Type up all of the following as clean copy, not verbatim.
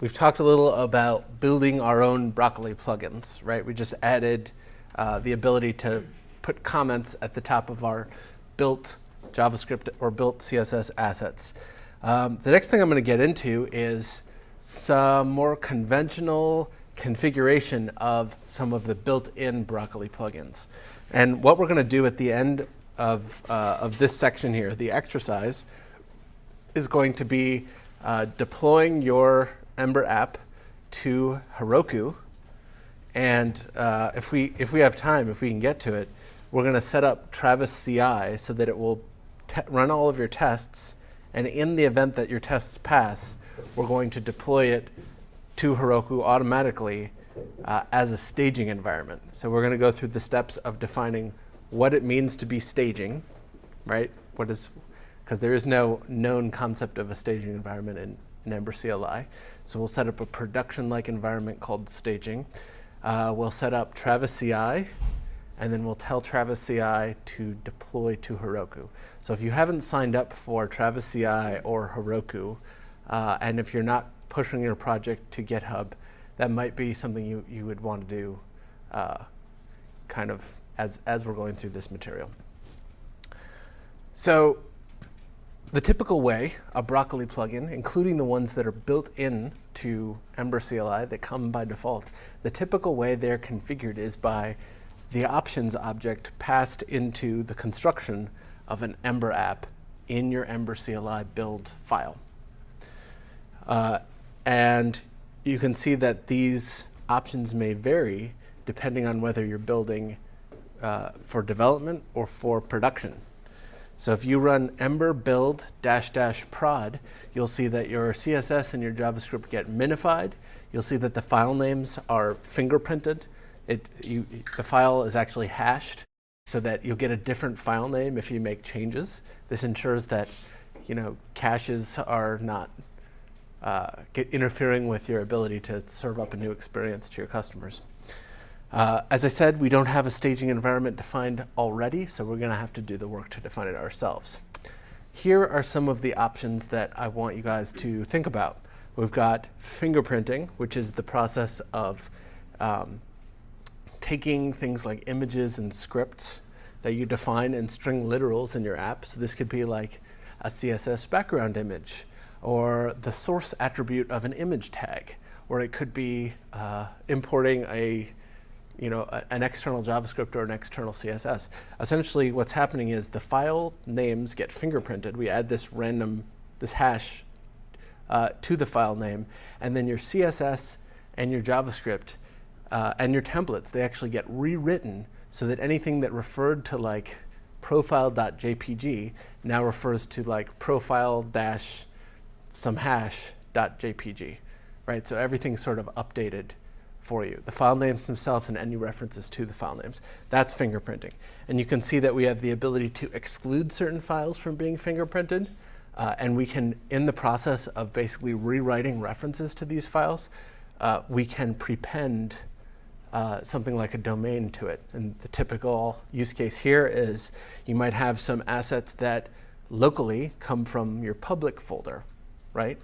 we've talked a little about building our own Broccoli plugins, right? We just added the ability to put comments at the top of our built JavaScript or built CSS assets. The next thing I'm going to get into is some more conventional configuration of some of the built-in Broccoli plugins. And what we're going to do at the end of this section here, the exercise, is going to be deploying your Ember app to Heroku. And if we have time, if we can get to it, we're going to set up Travis CI so that it will run all of your tests. And in the event that your tests pass, we're going to deploy it to Heroku automatically as a staging environment. So we're going to go through the steps of defining what it means to be staging, right? Because there is no known concept of a staging environment in Ember CLI. So we'll set up a production-like environment called staging. We'll set up Travis CI, and then we'll tell Travis CI to deploy to Heroku. So if you haven't signed up for Travis CI or Heroku, and if you're not pushing your project to GitHub, that might be something you would want to do kind of as we're going through this material. So the typical way a Broccoli plugin, including the ones that are built in to Ember CLI that come by default, the typical way they're configured is by the options object passed into the construction of an Ember app in your Ember CLI build file. And you can see that these options may vary depending on whether you're building for development or for production. So if you run ember build -- prod, you'll see that your CSS and your JavaScript get minified. You'll see that the file names are fingerprinted. The file is actually hashed so that you'll get a different file name if you make changes. This ensures that caches are not interfering with your ability to serve up a new experience to your customers. As I said, we don't have a staging environment defined already, so we're going to have to do the work to define it ourselves. Here are some of the options that I want you guys to think about. We've got fingerprinting, which is the process of taking things like images and scripts that you define in string literals in your app. So this could be like a CSS background image, or the source attribute of an image tag, or it could be importing an external JavaScript or an external CSS. Essentially, what's happening is the file names get fingerprinted. We add this hash to the file name, and then your CSS and your JavaScript and your templates, they actually get rewritten so that anything that referred to like profile.jpg now refers to like profile-some hash.jpg, right? So everything's sort of updated for you. The file names themselves and any references to the file names. That's fingerprinting. And you can see that we have the ability to exclude certain files from being fingerprinted. And we can, in the process of basically rewriting references to these files, we can prepend something like a domain to it. And the typical use case here is you might have some assets that locally come from your public folder, right?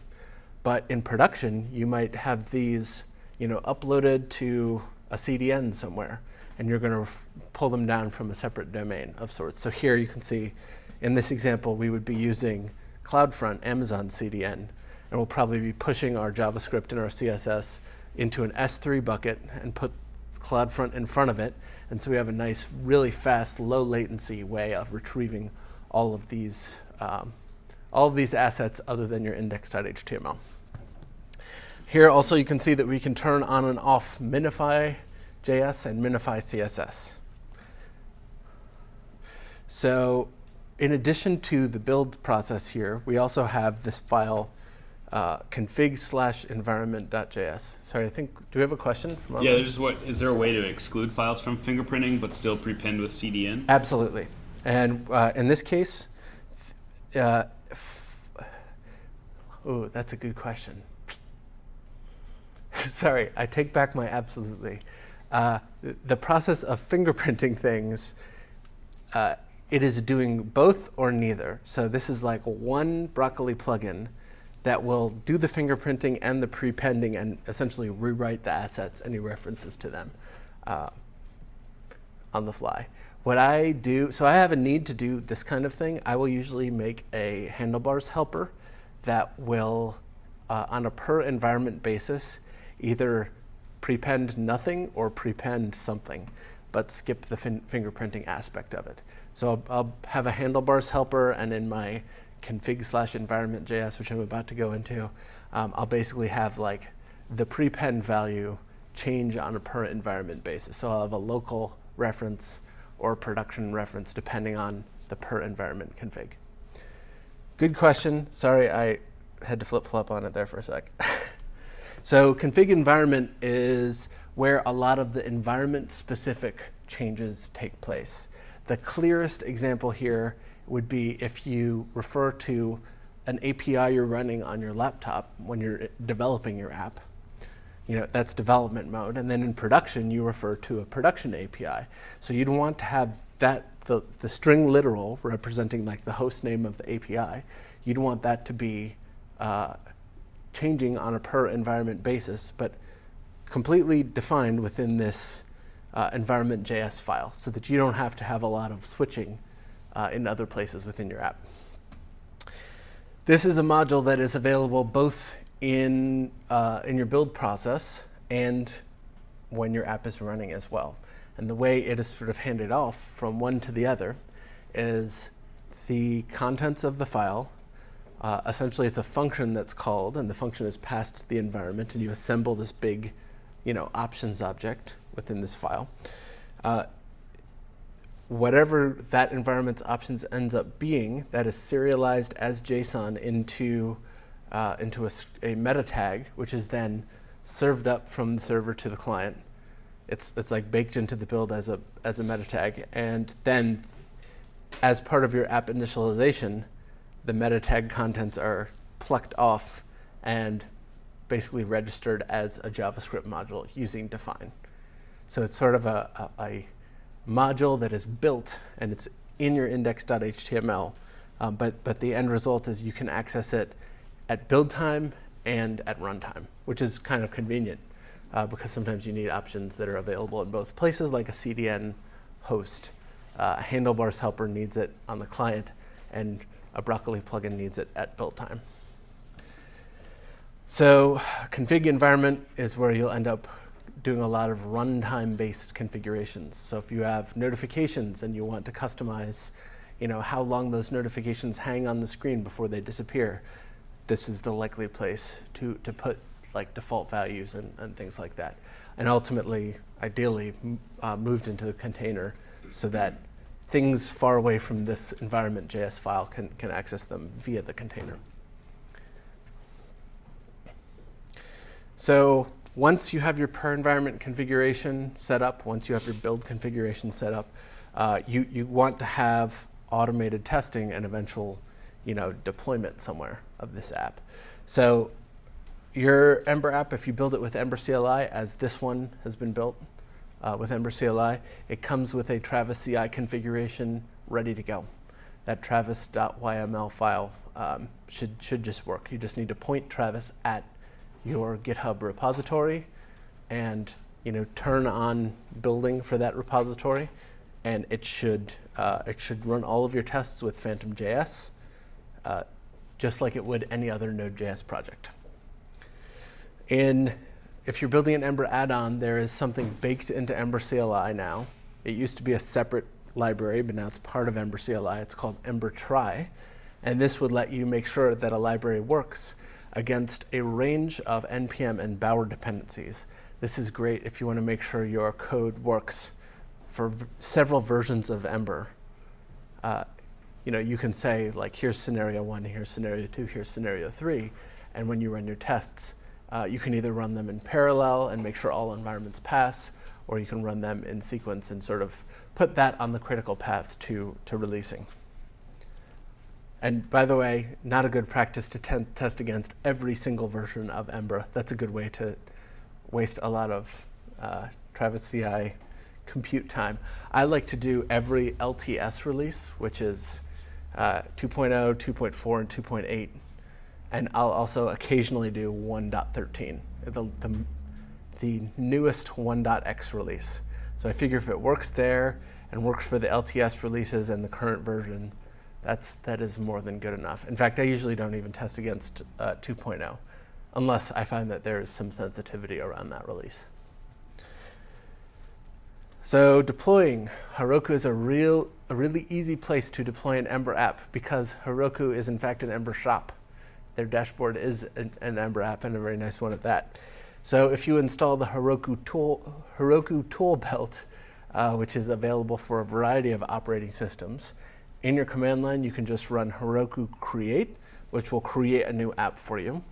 But in production, you might have these uploaded to a CDN somewhere, and you're going to pull them down from a separate domain of sorts. So here you can see, in this example, we would be using CloudFront Amazon CDN, and we'll probably be pushing our JavaScript and our CSS into an S3 bucket and put CloudFront in front of it. And so we have a nice, really fast, low latency way of retrieving all of these assets other than your index.html. Here also you can see that we can turn on and off minify.js and minify.css. So in addition to the build process here, we also have this file config/environment.js. Sorry, do we have a question? Yeah, is there a way to exclude files from fingerprinting but still prepend with CDN? Absolutely. And in this case, that's a good question. Sorry, I take back my absolutely. The process of fingerprinting things, it is doing both or neither. So this is like one Broccoli plugin that will do the fingerprinting and the prepending and essentially rewrite the assets, any references to them on the fly. What I do, so I have a need to do this kind of thing. I will usually make a handlebars helper that will, on a per environment basis, either prepend nothing or prepend something, but skip the fingerprinting aspect of it. So I'll have a handlebars helper, and in my config/environment.js, which I'm about to go into, I'll basically have like the prepend value change on a per environment basis. So I'll have a local reference or production reference depending on the per environment config. Good question. Sorry, I had to flip-flop on it there for a sec. So config environment is where a lot of the environment-specific changes take place. The clearest example here would be if you refer to an API you're running on your laptop when you're developing your app. That's development mode. And then in production, you refer to a production API. So you'd want to have that, the string literal representing like the host name of the API, you'd want that to be changing on a per environment basis, but completely defined within this environment.js file so that you don't have to have a lot of switching in other places within your app. This is a module that is available both in your build process and when your app is running as well. And the way it is sort of handed off from one to the other is the contents of the file. Essentially, it's a function that's called, and the function is passed to the environment, and you assemble this big, options object within this file. Whatever that environment's options ends up being, that is serialized as JSON into a meta tag, which is then served up from the server to the client. It's like baked into the build as a meta tag, and then as part of your app initialization, the meta tag contents are plucked off and basically registered as a JavaScript module using define. So it's sort of a module that is built and it's in your index.html, but the end result is you can access it at build time and at runtime, which is kind of convenient because sometimes you need options that are available in both places, like a CDN host. Handlebars helper needs it on the client, and a Broccoli plugin needs it at build time. So config environment is where you'll end up doing a lot of runtime-based configurations. So if you have notifications and you want to customize, how long those notifications hang on the screen before they disappear, this is the likely place to put like default values and things like that. And ultimately, ideally, moved into the container so that things far away from this environment.js file can access them via the container. So once you have your per environment configuration set up, once you have your build configuration set up, you want to have automated testing and eventual deployment somewhere of this app. So your Ember app, if you build it with Ember CLI, as this one has been built with Ember CLI, it comes with a Travis CI configuration ready to go. That travis.yml file should just work. You just need to point Travis at your GitHub repository and turn on building for that repository, and it should run all of your tests with Phantom.js, just like it would any other Node.js project. If you're building an Ember add-on, there is something baked into Ember CLI now. It used to be a separate library, but now it's part of Ember CLI. It's called Ember Try, and this would let you make sure that a library works against a range of NPM and Bower dependencies. This is great if you want to make sure your code works for several versions of Ember. You can say, like, here's scenario 1, here's scenario 2, here's scenario 3, and when you run your tests, you can either run them in parallel and make sure all environments pass, or you can run them in sequence and sort of put that on the critical path to releasing. And by the way, not a good practice to test against every single version of Ember. That's a good way to waste a lot of Travis CI compute time. I like to do every LTS release, which is 2.0, 2.4, and 2.8. and I'll also occasionally do 1.13, the newest 1.x release. So I figure if it works there and works for the LTS releases and the current version, that is more than good enough. In fact, I usually don't even test against 2.0 unless I find that there is some sensitivity around that release. So deploying, Heroku is a really easy place to deploy an Ember app because Heroku is in fact an Ember shop. Their dashboard is an Ember app, and a very nice one at that. So if you install the Heroku tool belt, which is available for a variety of operating systems, in your command line you can just run Heroku create, which will create a new app for you.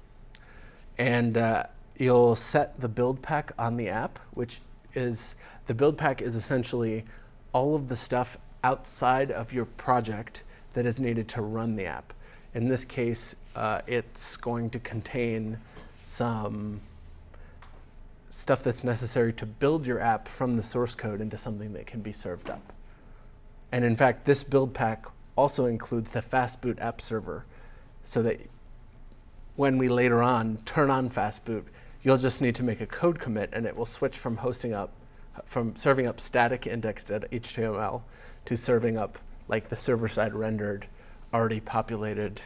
And you'll set the build pack on the app, which is, the build pack is essentially all of the stuff outside of your project that is needed to run the app. In this case, it's going to contain some stuff that's necessary to build your app from the source code into something that can be served up. And in fact, this build pack also includes the fast boot app server, so that when we later on turn on fast boot, you'll just need to make a code commit and it will switch from serving up static index.html to serving up like the server-side rendered, already populated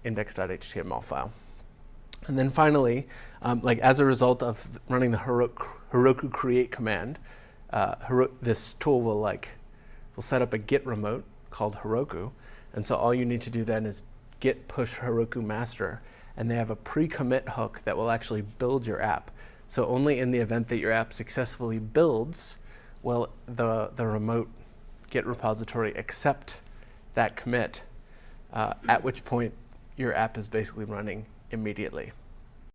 index.html file. And then finally, like as a result of running the Heroku create command, this tool will set up a Git remote called Heroku. And so all you need to do then is git push Heroku master, and they have a pre-commit hook that will actually build your app. So only in the event that your app successfully builds will the remote Git repository accept that commit, at which point your app is basically running immediately.